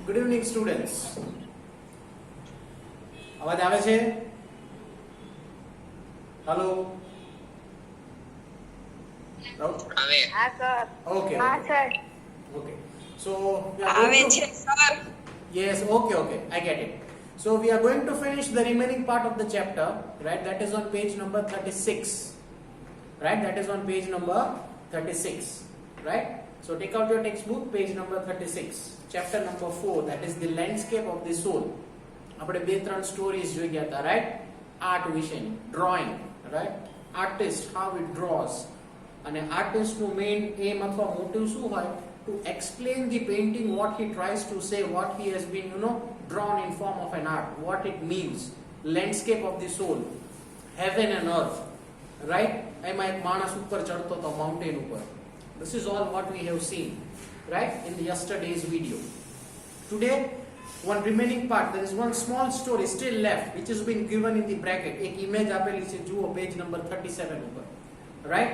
Good evening, students. અવાજ આવે છે? હેલો. આવે. હા સર. Okay. હા sir. Okay. So we are આવે going છે to, sir. yes. Okay. I get it. So we are going to finish the remaining part of the chapter. Right. That is on page number 36. Right. That is on page number 36. Right. So take out your textbook, page number 36. Chapter number 4. That is the landscape of the soul. આપણે બે ત્રણ stories જોઈ ગયા હતા, right? Art વિશેની, drawing, right? Artist how it draws, અને આર્ટિસ્ટનું main aim અથવા મોટિવ શું હોય? To explain the painting what he tries to say, what he has been drawn in form of an art, what it means, landscape of the soul, heaven and earth, right? એમાં એક માણસ ઉપર ચડતો હતો mountain ઉપર. This is all what we have seen, right, in the yesterday's video. Today one remaining part, there is one small story still left which has been given in the bracket. એક image આપેલી છે, જુઓ page number 37 ઉપર, right?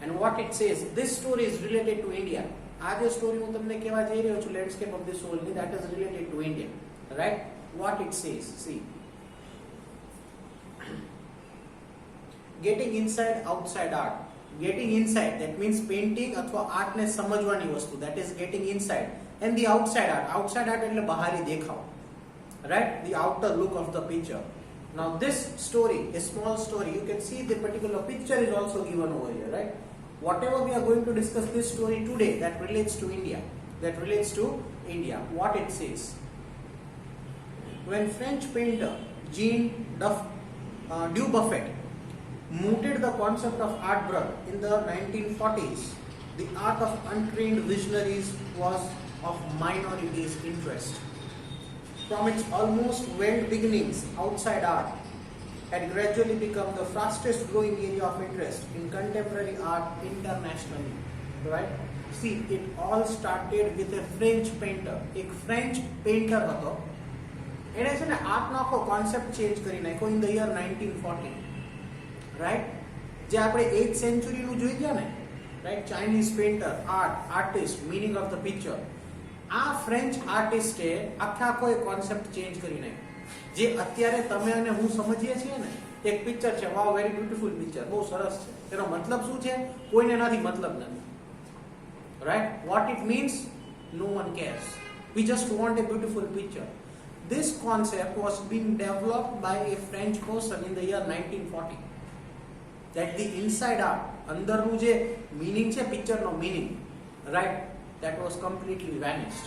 And what it says, this story is related to India. આ જે story હું તમને કહેવા જઈ રહ્યો છું, landscape of the soul ની, that is related to India, right? What it says, see, getting inside outside art. Getting inside, that means painting અથવા art ને સમજવાની વસ્તુ, that is getting inside. And the outside art, outside art એટલે બહારી દેખાવ, right? The outer look of the picture. Now this story, a small story, you can see the particular picture is also given over here, right? Whatever we are going to discuss this story today, that relates to India, what it says. When French painter Jean Dubuffet mooted the concept of art brut in the 1940s, the art of untrained visionaries was of minorities' interest. From its almost veiled beginnings, outside art had gradually become the fastest growing area of interest in contemporary art internationally. Right? See, it all started with a French painter. એક French painter હતો. એણે છે ને આર્ટનો આખો concept change કરી નાખ્યો in the year 1940. Right? જે આપણે 8th સેન્ચુરીનું જોઈ ગયા ને, right? Chinese painter, artist, meaning of the picture. આ ફ્રેન્ચ આર્ટિસ્ટે આખો એક કોન્સેપ્ટ ચેન્જ કરી નાખ્યો. જે અત્યારે તમે અને હું સમજીએ છીએ ને, એક પિક્ચર છે, વાવ વેરી બ્યુટીફુલ પિક્ચર, બહુ સરસ છે. એનો મતલબ શું છે? કોઈને એનાથી મતલબ નથી. Right? What it means? No one cares. We just want a beautiful picture. This concept was being developed by a French person in the year 1940. That the inside art, અંદરનું જે meaning છે, પિક્ચરનો meaning, right, that was completely vanished.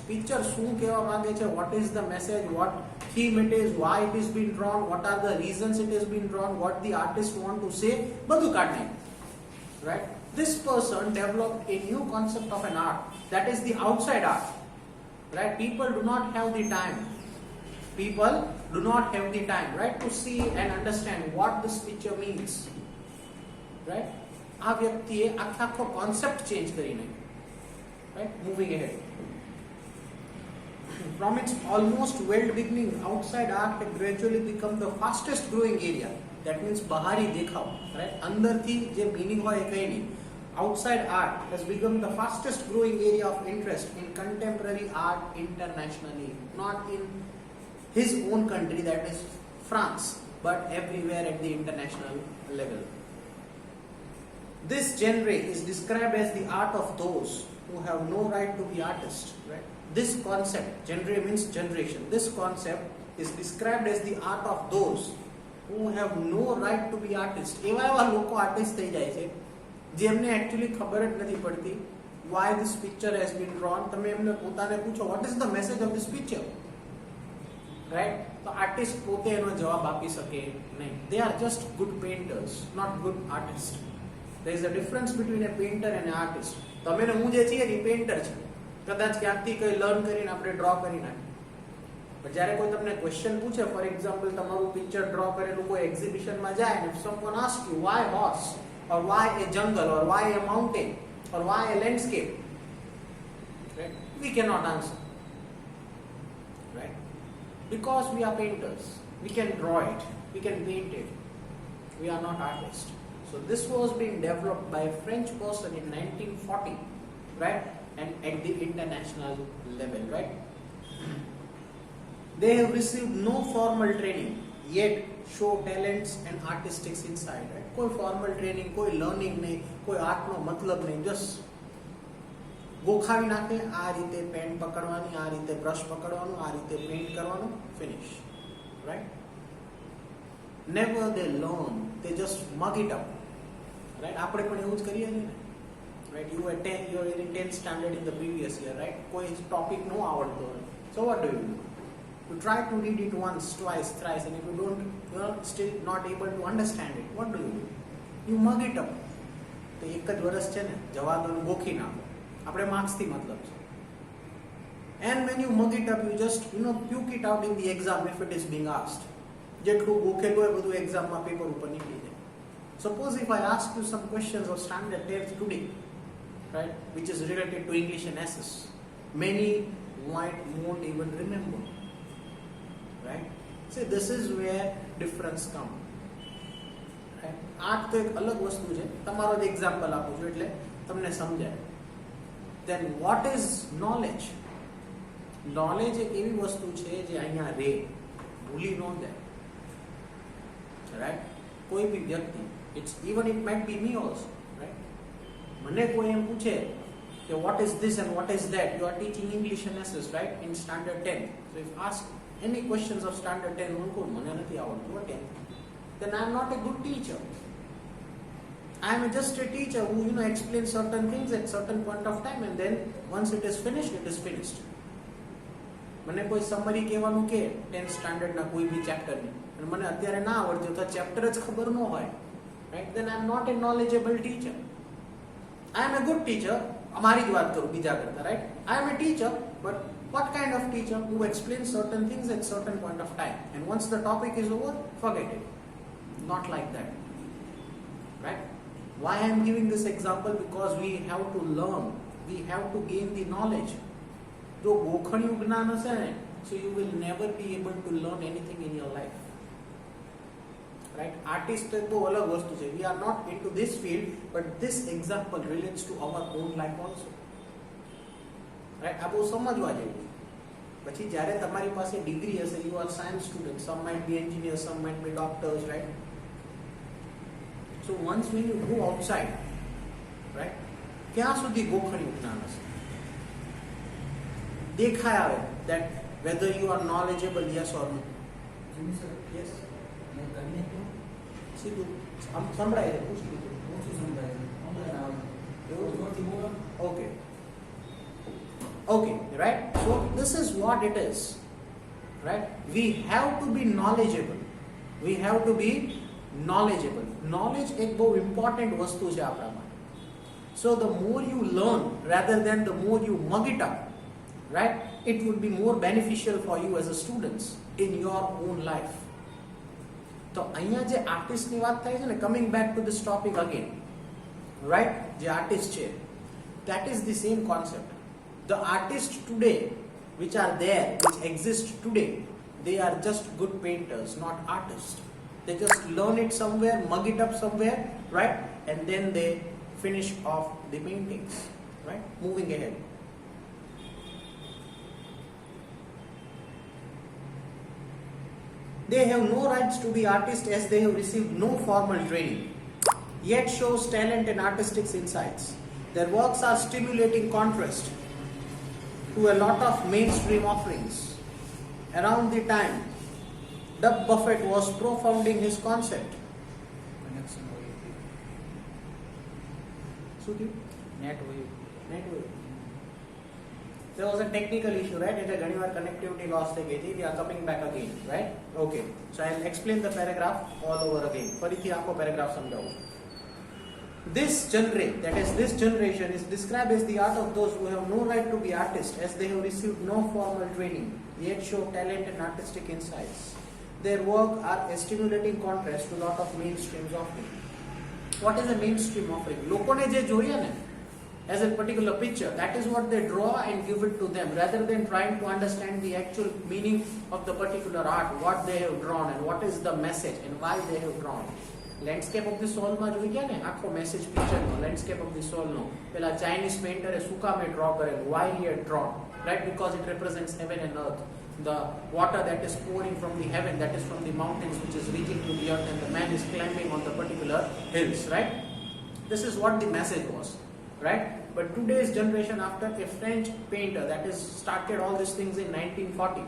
Picture શું કહેવા માંગે છે, what is the message, what theme it is, why it is being drawn, what are the reasons it is being drawn, what the artist want to say, બધું કાઢી નાખ્યું. Right? This person developed a new concept of an art, that is the outside art. Right? People do not have the time, right, to see and understand what this picture means. Right? આ વ્યક્તિએ આખો concept change કરી નાખ્યો. Right? Moving ahead. From its almost veiled beginning, outside art had gradually become the fastest growing area. That means બહારી દેખાવ, right? અંદરથી જે meaning હોય એ કંઈ નહીં. Outside art has become the fastest growing area of interest in contemporary art internationally. Not in his own country, that is France, but everywhere at the international level. This genre is described as the art of those who have no right to be artists. Right? This concept, genre means generation. This concept is described as the art of those who have no right to be artists. એવા લોકો artist થઈ જાય છે જેમને actually ખબર જ નથી પડતી why this picture has been drawn. તમે એમને પોતાને પૂછો what is the message of this picture, right? તો આર્ટિસ્ટ પોતે એનો જવાબ આપી શકે નહીં. They are just good painters, not good artists. There is a difference between a painter and an artist. તમે ને હું જે છીએ એ પેઇન્ટર છે, કદાચ ક્યાંકથી કંઈ લર્ન કરીને આપણે ડ્રો કરી નાખીએ. પણ જ્યારે કોઈ તમને ક્વેશ્ચન પૂછે, ફોર એક્ઝામ્પલ તમારું પિક્ચર ડ્રો કરેલું કોઈ એક્ઝિબિશનમાં જાય and if someone asks you why horse, or why a jungle, or why a mountain, or why a landscape, right? We cannot answer, right? Because we are painters. We can draw it, we can paint it. We are not artists. So this was being developed by a French person in 1940, right? and at the international level, right? They have received no formal training yet show talents and artistic insight, right? કોઈ formal training, કોઈ learning નહીં, કોઈ આર્ટનો મતલબ નહીં, just ગોખાવી નાખે, આ રીતે pen પકડવાની, આ રીતે બ્રશ પકડવાનું, આ રીતે પેઇન્ટ કરવાનું, finish, right? Never they learn, they just mug it up, right? આપણે પણ એવું જ કરીએ છીએ ને, right? You are in 10th standard in the previous year, right? કોઈ topic ન આવડતો હોય, so what do? You try to read it once, twice, thrice, and if you don't, you are still not able to understand it. What do? You mug it up. તો એક જ વર્ષ છે ને, જવા દો, ગોખી નાખો. આપણે માર્ક્સથી મતલબ છે. And when you mug it up, you just puke it out in the exam if it is being asked. જેટલું ગોખેલું હોય બધું એક્ઝામમાં પેપર ઉપર નીકળી જાય. Suppose if I ask you some questions of standard 10th today, right, which is related to English and SS, many won't even remember. Right? See, this is where difference comes. Right? Art તો એક અલગ વસ્તુ છે. તમારો જ example આપું છું એટલે તમને સમજાય. Then what is knowledge? Knowledge એક એવી વસ્તુ છે જે અહીંયા રે, ભૂલી ન જાય. Right? કોઈ બી વ્યક્તિ, it might be me also, right? મને કોઈ એમ પૂછે કે what is this and what is that? You are teaching English and SS, right? In standard 10. So if ask any questions of standard 10, મને નથી આવડતું, what 10? Then I am not a good teacher. I am just a teacher who explains certain things at certain point of time, and then once it is finished, it is finished. મને કોઈ summary કહેવાનું કે 10th standard ના કોઈ બી chapter ની, અને મને અત્યારે ના આવડતું તો ચેપ્ટર જ ખબર ન હોય, right? Then I am not a knowledgeable teacher. I am a good teacher. અમારી જ વાત કરું બીજા કરતા, right? I am a teacher, but what kind of teacher who explains certain things at certain point of time, and once the topic is over, forget it. Not like that, right? Why I am giving this example? Because we have to learn, we have to gain the knowledge. જો ગોખણિયું જ્ઞાન હશે ને, so you will never be able to learn anything in your life, right? Artist તો બહુ અલગ વસ્તુ છે. We are not into this field, but this example relates to our own life also, right? આ બહુ સમજવા જેવું. પછી જ્યારે તમારી પાસે ડિગ્રી હશે, you are science student, some might be engineers, some might be doctors, right? So once when you go outside, right, ક્યાં સુધી ગોખણિયું જ્ઞાન હશે? દેખાય આવે that whether you are knowledgeable, yes or no. Yes. સીધું આમ સંભળાય છે, પૂછી લીધું. Okay. Okay, right? So this is what it is, right? We have to be knowledgeable. We have to be knowledgeable. Knowledge એક બહુ important વસ્તુ છે આપણા માટે. So the more you learn rather than the more you mug it up, right? It would be more beneficial for you as a students in your own life. તો અહીંયા જે આર્ટિસ્ટની વાત થાય છે ને, coming back to this topic again, right? જે artist છે, that is the same concept. The artists today which are there, which exist today, they are just good painters, not artists. They just learn it somewhere, mug it up somewhere, right? And then they finish off the paintings, right? Moving ahead. They have no rights to be artists as they have received no formal training, yet shows talent and artistic insights. Their works are stimulating contrast to a lot of mainstream offerings. Around the time Doug Buffett was propounding his concept. There was a technical issue, right? It's a ઘણીવાર connectivity loss થઈ ગઈ હતી. We are coming back again, right? Okay. So I'll explain the paragraph all over again. ફરીથી આખો paragraph સમજાવું. This generation is described as the art of those who have no right to be artists, as they have received no formal training, yet show talent and artistic insights. Their work are a stimulating contrast to a lot of mainstream offering. What is a mainstream offering? લોકોને જે જોઈએ ને, as a particular picture, that is what they draw and give it to them, rather than trying to understand the actual meaning of the particular art, what they have drawn and what is the message and why they have drawn. Landscape of the soul માં જોઈ ગયા ને આખો message picture નો landscape of the soul નો પેલા Chinese પેઇન્ટરે શું કામે ડ્રો કરેલું why he had drawn, right? Because it represents heaven and earth, the water that is pouring from the heaven, that is from the mountains, which is reaching to the earth, and the man is climbing on the particular hills, right? This is what the message was, right? But today's generation, after a French painter that is started all these things in 1940,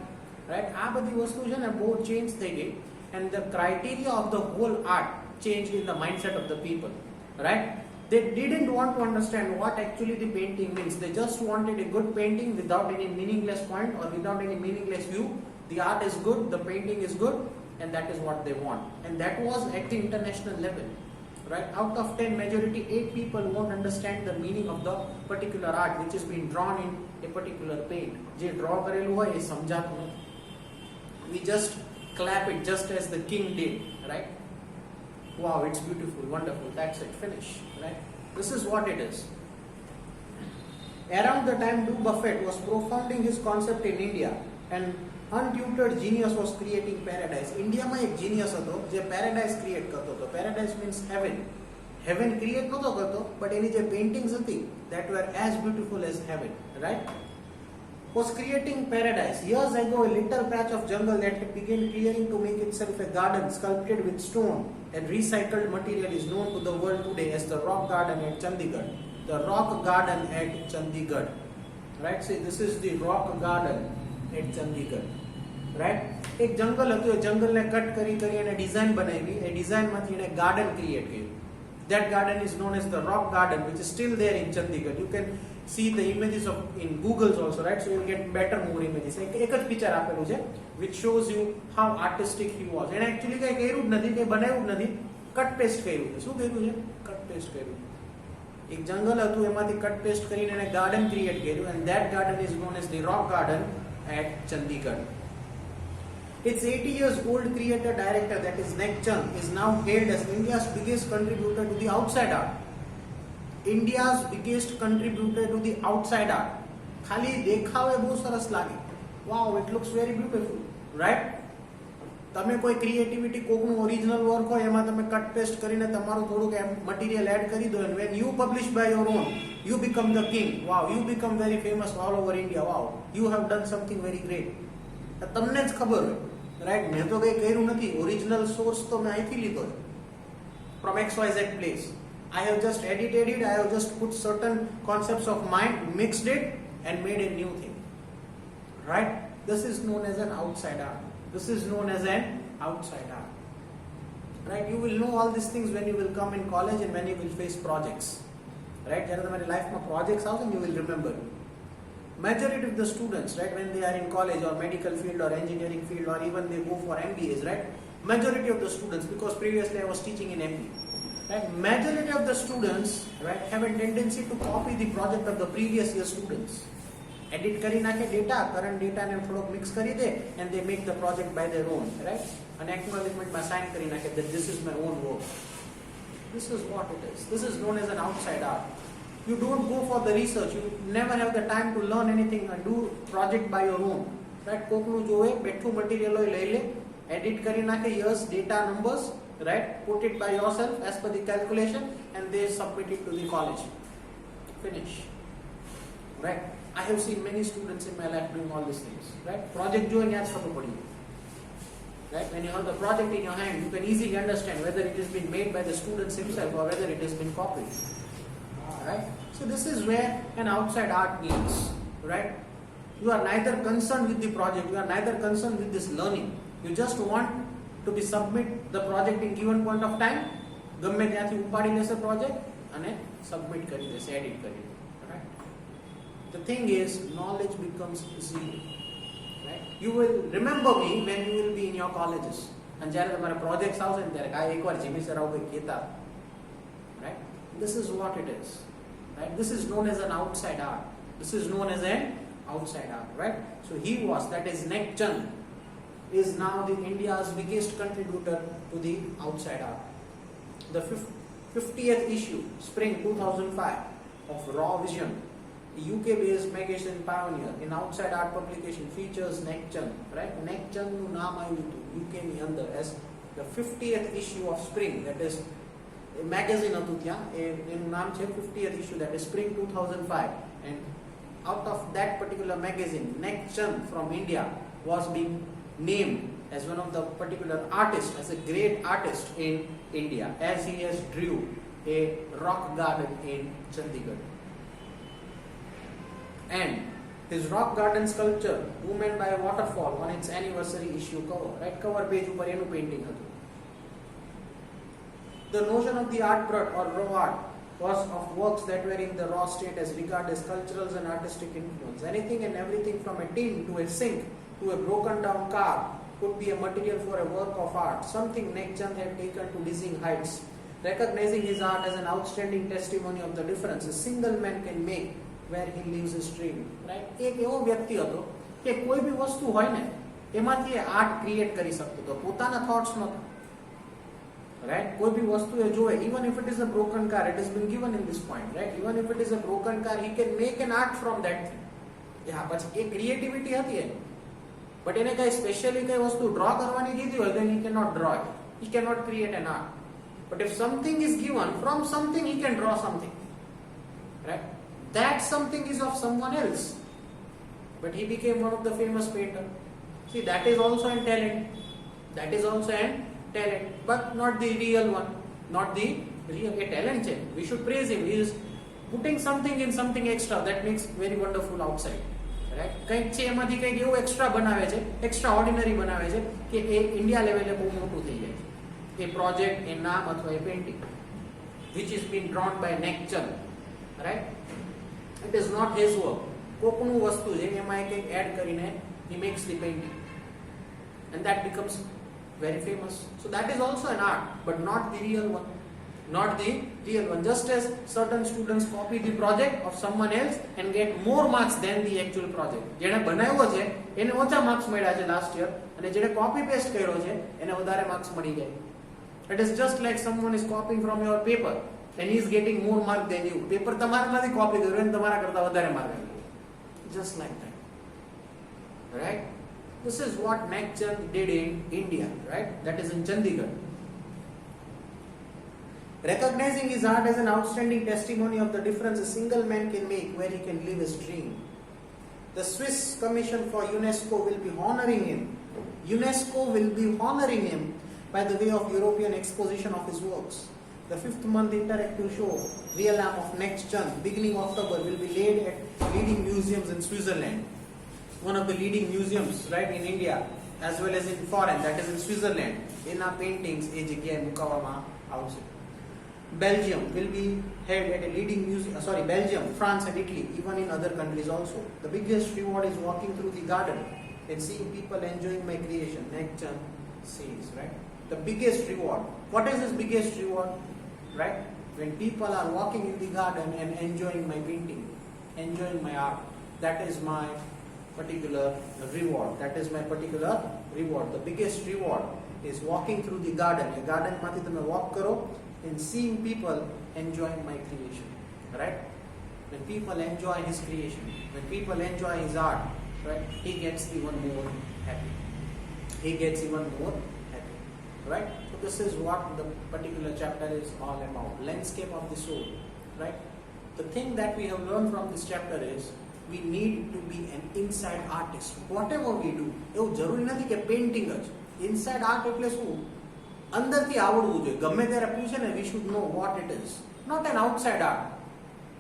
right? આ બધી વસ્તુ છે ને બહુ change થઈ ગઈ, and the criteria of the whole art changed in the mindset of the people, right? They didn't want to understand what actually the painting means. They just wanted a good painting without any meaningless point or without any meaningless view. The art is good, the painting is good, and that is what they want. And that was at the international level, right? Out of 10, majority 8 people won't understand the meaning of the particular art which is being drawn in a particular paint. જે draw કરેલું હોય એ સમજાતું નથી. We just clap it just as the king did, right? Wow, it's beautiful, wonderful, that's it, finish, right? This is what it is. Around the time Du Buffet was propounding his concept in India, an untutored genius was creating paradise. India માં એક genius હતો જે paradise create કરતો હતો. Paradise means heaven. Heaven create નહોતો કરતો, but એની જે paintings હતી that were as beautiful as heaven, right? Was creating paradise. Years ago, a little patch of jungle that began clearing to make itself a garden sculpted with stone and recycled material is known to the world today as the Rock Garden at Chandigarh. The Rock Garden at Chandigarh. Right? See, this is the Rock Garden at Chandigarh. Right? એક જંગલ હતું, એ જંગલને cut કરી અને design બનાવી, એ ડિઝાઇનમાંથી એને garden create કર્યું. That garden is known as the Rock Garden, which is still there in Chandigarh. You can see the images of in Google's also, right? So you'll get better more images. એક જ picture આપેલું છે which shows you how artistic he was. એને actually કઈ કર્યું જ નથી, કઈ બનાવ્યું જ નથી, કટ પેસ્ટ કર્યું છે. શું કર્યું છે? કટ પેસ્ટ કર્યું. એક જંગલ હતું, એમાંથી કટ પેસ્ટ કરીને એને ગાર્ડન ક્રિએટ કર્યું, and that garden is known as the Rock Garden at Chandigarh. Its 80 years old creator director, that is Nek Chand, is now hailed as India's biggest contributor to the outside art. India's biggest contributor to the outside art. ખાલી દેખાવે બહુ સરસ લાગે. Wow, it looks very beautiful, right? તમે કોઈ creativity કોકનું original work હોય એમાં તમે કટ પેસ્ટ કરીને તમારું થોડુંક એમ મટીરિયલ એડ કરી દો, and when you publish by your own, you become the king. Wow, you become very famous all over India. Wow, you have done something very great. તમને જ ખબર હોય, રાઈટ? મેં તો કઈ કર્યું નથી, ઓરિજિનલ સોર્સ તો મેં અહીંથી લીધો છે, from XYZ place. I have just edited it, I have just put certain concepts of mine, mixed it and made a new thing, right? This is known as an outside art. This is known as an outside art, right? You will know all these things when you will come in college and when you will face projects, right? જ્યારે તમારી લાઈફમાં projects આવશે, you will remember. Majority of the students, right, when they are in college or medical field or engineering field or even they go for MBAs, right? Majority of the students, because previously I was teaching in MP, right? Majority of the students, right, have a tendency to copy the project of the previous year students. Edit કરી નાખે data, current ડેટાને થોડોક mix કરી દે, and they make the project by their own, right? An acknowledgement માં sign કરી નાખે that this is my own work. This is what it is. This is known as an outside art. You don't go for the research. You never have the time to learn anything and do project by your own, right? કોકનું જોવે, બેઠું material હોય લઈ લે, edit કરી નાખે, years, data, numbers, right? Put it by yourself as per the calculation and they submit it to the college. Finish, right? I have seen many students in my life doing all these things, right? Project જોઈને યાદ ખબર પડી, right? When you have the project in your hand, you can easily understand whether it has been made by the students himself or whether it has been copied, right? So this is where an outside art means, right? You are neither concerned with the project, you are neither concerned with this learning. You just want to be submit the project in given point of time. ગમે ત્યાંથી ઉપાડી લેશે project અને submit કરી દેશે, edit કરી દેશે, right? The thing is, knowledge becomes zero, right? You will remember me when you will be in your colleges. અને જ્યારે તમારા projects આવશે ને ત્યારે આ એકવાર જીમી સર આવું કંઈ કહેતા, right? This is what it is, right? This is known as an outside art. This is known as an outside art, right? So he was, that is Nek Chand, is now the India's biggest contributor to the outside art. The 50th issue, spring 2005, of Raw Vision, a UK-based magazine pioneer in outside art publication, features Nek Chand, right? Nek Chand નું નામ આવ્યું હતું UK ની અંદર as the 50th issue of Spring, that is a magazine હતું ત્યાં, એનું નામ છે 50th issue, that is Spring 2005, and out of that particular magazine, Nek Chand from India was being named as one of the particular artists, as a great artist in India, as he has drew a rock garden in Chandigarh. And his rock garden sculpture, Woman by a Waterfall, on its anniversary issue cover, right, cover page ઉપર એનું painting હતું. The notion of the art brut or raw art was of works that were in the raw state as regarded as cultural and artistic influence. Anything and everything from a tin to a sink to a broken down car could be a material for a work of art, something Nek Chand had taken to dizzying heights. Recognizing his art as an outstanding testimony of the difference a single man can make where he lives his dream. Right? એક એવો વ્યક્તિ હતો કે કોઈ બી વસ્તુ હોય ને એમાંથી આર્ટ ક્રિએટ કરી શકતો હતો, પોતાના થોટ્સ નહોતા. Right? કોઈ બી વસ્તુ એ જોવે, even if it is a broken car, it has been given in this point, right? Even if it is a broken car, he can make an art from that thing. Yeah, પછી એ creativity હતી એની. But એને કઈ specially કઈ વસ્તુ draw કરવાની કીધી હોય, then he cannot draw it. He cannot create an art. But if something is given, from something he can draw something. Right? That something is of someone else. But he became one of the famous painter. See, that is also a talent. That is also a talent, but not the real one. Not the real talent. We should praise him. He is putting something in something extra that makes very wonderful outside. Right? કંઈક છે એમાંથી કંઈક એવું extra બનાવે છે, extra ordinary બનાવે છે કે એ ઇન્ડિયા લેવલે બહુ મોટું થઈ જાય છે. એ પ્રોજેક્ટ, એ નામ અથવા એ painting which is being drawn by Nek Chand. Right? It is not his work. કોકનું વસ્તુ છે એમાં એ કંઈક એડ કરીને he makes the painting and that becomes very famous. So that is also an art, but not the real one. Not the real one. Just as certain students copy the project of someone else and get more marks than the actual project. જેણે બનાવ્યો છે એને ઓછા marks મળ્યા છે last year, અને જેણે copy paste કર્યો છે એને વધારે માર્ક્સ મળી જાય. It is just like someone is copying from your paper and he is getting more mark than you. Paper તમારામાંથી કોપી કર્યો અને તમારા કરતા વધારે માર્ક આવ્યો. Just like that. Right? This is what Nek Chand did in India, right? That is in Chandigarh. Recognizing his art as an outstanding testimony of the difference a single man can make where he can live his dream. The Swiss Commission for UNESCO will be honoring him. UNESCO will be honoring him by the way of European exposition of his works. The 5th month interactive show, Realm of Nek Chand, beginning October, will be laid at leading museums in Switzerland. One of the leading museums, right, in India as well as in foreign, that is in Switzerland. એના paintings એ જગ્યાએ મુકાવવામાં આવશે. Belgium will be held at a leading museum, Belgium, France and Italy, even in other countries also. The biggest reward is walking through the garden and seeing people enjoying my creation. Nek Chand says, right? The biggest reward. What is his biggest reward? Right? When people are walking in the garden and enjoying my painting, enjoying my art, that is my particular reward. That is my particular reward. The biggest reward is walking through the garden. A garden માંથી તમે walk કરો and seeing people enjoying my creation. Right? When people enjoy his creation, when people enjoy his art, right, he gets even more happy. He gets even more happy. Right? So this is what the particular chapter is all about. Landscape of the soul. Right? The thing that we have learned from this chapter is we need to be an inside artist. Whatever we do, એવું જરૂરી નથી કે painting જ. Inside art એટલે શું? અંદરથી આવડવું જોઈએ. ગમે ત્યારે પૂછે ને, we should know what it is. Not an outside art.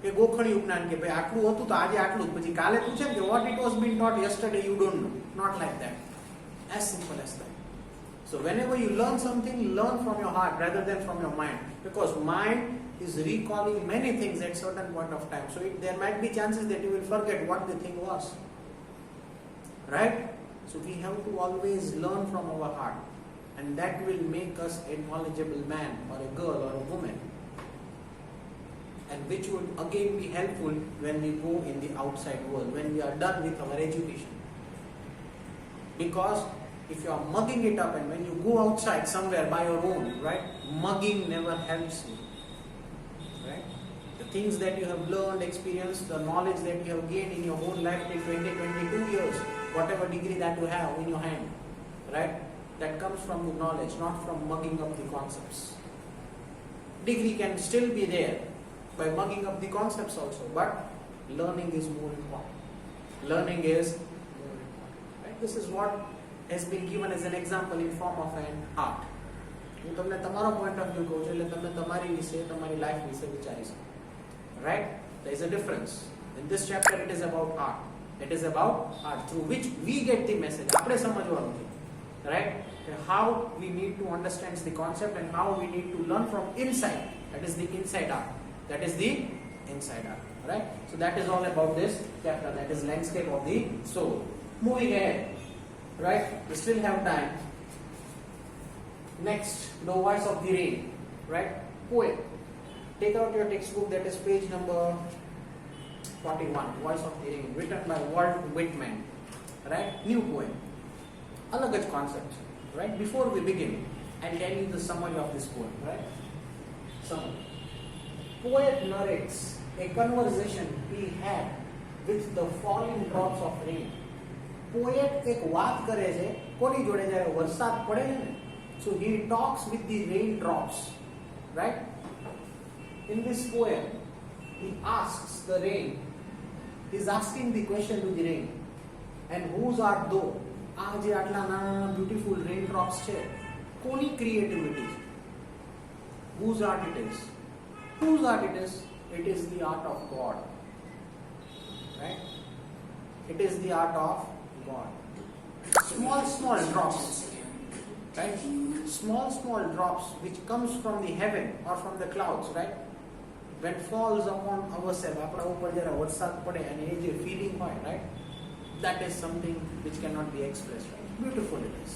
કે ગોખણિયું જ્ઞાન કે ભાઈ આટલું હતું તો આજે આટલું જ, પછી કાલે પૂછે કે what it was being taught yesterday you don't know. Not like that. As simple as that. So whenever you learn something, learn from your heart rather than from your mind, because mind is recalling many things at certain point of time. So there might be chances that you will forget what the thing was. Right? So we have to always learn from our heart, and that will make us a knowledgeable man or a girl or a woman, and which would again be helpful when we go in the outside world, when we are done with our education. Because if you are mugging it up and when you go outside somewhere by your own, right, mugging never helps you. Right? The things that you have learned, experienced, the knowledge that you have gained in your whole life in 20, 22 years, whatever degree that you have in your hand, right, that comes from the knowledge, not from mugging up the concepts. Degree can still be there by mugging up the concepts also, but learning is more important. Learning is more important. Right? This is what has been given as an example in form of an art. હું તમને તમારો point of view કહું છું એટલે તમે તમારી વિશે તમારી લાઈફ વિશે વિચારી શકો. Right? There is a difference. In this chapter it is about art. It is about art through which we get the message. આપણે સમજવાનું છે. Right? How we need to understand the concept and how we need to learn from inside. That is the inside art. That is the inside art. Right? So that is all about this chapter. That is landscape of the soul. Moving ahead. Right? We still have time. Next, the voice of the rain. Right? Poem. Take out your textbook. That is page number 41. Voice of the rain. Written by Walt Whitman. Right? New poem. Alag concept. Right? Before we begin, I'll tell you the summary of this poem. Right? Summary. Poet narrates a conversation he had with the falling drops of rain. Poet એક વાત કરે છે કોની જોડે જ્યારે વરસાદ પડે ને. So he talks with the raindrops. Right? In this poem, he asks the rain. He's asking the question to the rain. And whose art thou? આ જે આટલા નાના નાના બ્યુટીફુલ રેનડ્રોપ્સ છે કોની creativity? Whose art it is? Whose art it is? It is the art of God. Right? It is the art of God. Small drops. Right? Small drops which comes from the heaven or from the clouds. Right? When falls upon ourselves, આપણા ઉપર જ્યારે વરસાદ પડે અને એ જે feeling હોય, right? That is something which cannot be expressed. Right? Beautiful it is.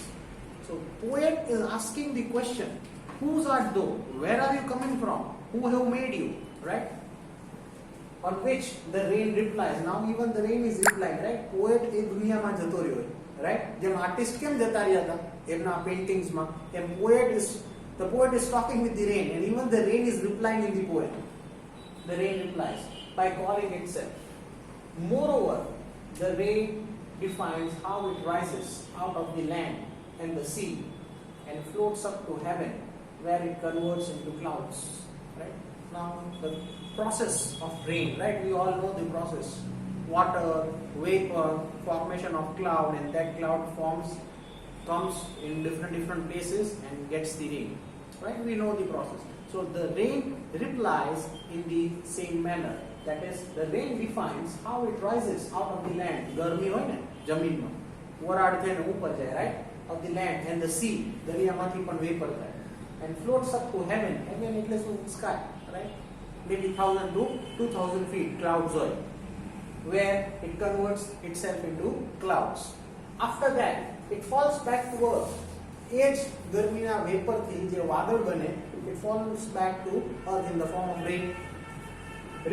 So poet is asking the question, whose art thou? Where are you coming from? Who have made you? Right? On which the rain replies. Now even the rain is replying. Right? Poet એ દુનિયામાં જતો રહ્યો. Right? જેમ artist કેમ જતા રહ્યા હતા એમના પેઇન્ટિંગ્સમાં, એમ the poet is talking with the rain, and even the rain is replying in the poem. The rain replies by calling itself. Moreover, the rain defines how it rises out of the land and the sea and floats up to heaven, where it converts into clouds. Right? Now the process of rain, right? We all know the process. Water, vapor, formation of cloud, and that cloud comes in different places and gets the rain. Right? We know the process. So the rain replies in the same manner. That is, the rain defines how it rises out of the land. ગરમી હોય ને જમીનમાં વરાળ થઈને ઉપર જાય, right? Of the land and the sea. દરિયામાંથી પણ vapour થાય. And floats up to heaven. Heaven એટલે શું? Sky, right? Maybe 1,000 to 2,000 feet clouds હોય, where it converts itself into clouds. After that, it falls back to earth. એ જ ગરમીના વેપરથી જે વાદળ બને, it falls back to earth in the form of rain.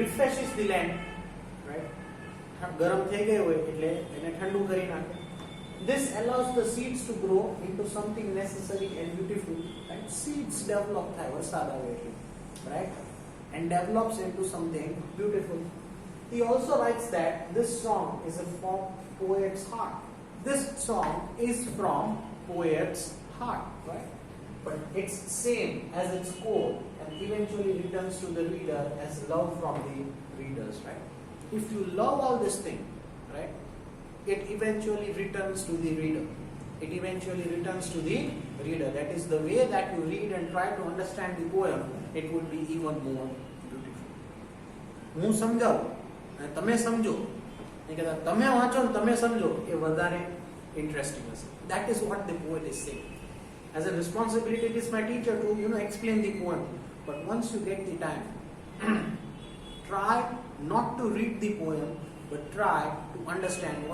Refreshes the land, right? ગરમ થઈ ગઈ હોય એટલે એને ઠંડુ કરી નાખે. This allows the seeds to grow into something necessary and beautiful. Right? Seeds develop થાય વરસાદ આવે એટલે, right? And develops into something beautiful. He also writes that this song is from poet's heart. This song is from poet's heart, right? But it's same as its core and eventually returns to the reader as love from the readers, right? If you love all this thing, right, it eventually returns to the reader. It eventually returns to the reader. That is the way that you read and try to understand the poem, it would be even more beautiful. હું સમજાવું અને તમે સમજો, તમે વાંચો ને તમે સમજો, એ વધારે interesting હશે. That is what the poet is saying. As a responsibility, it is my teacher to explain the poem. But once you get the time, try not to read the poem, but try to understand what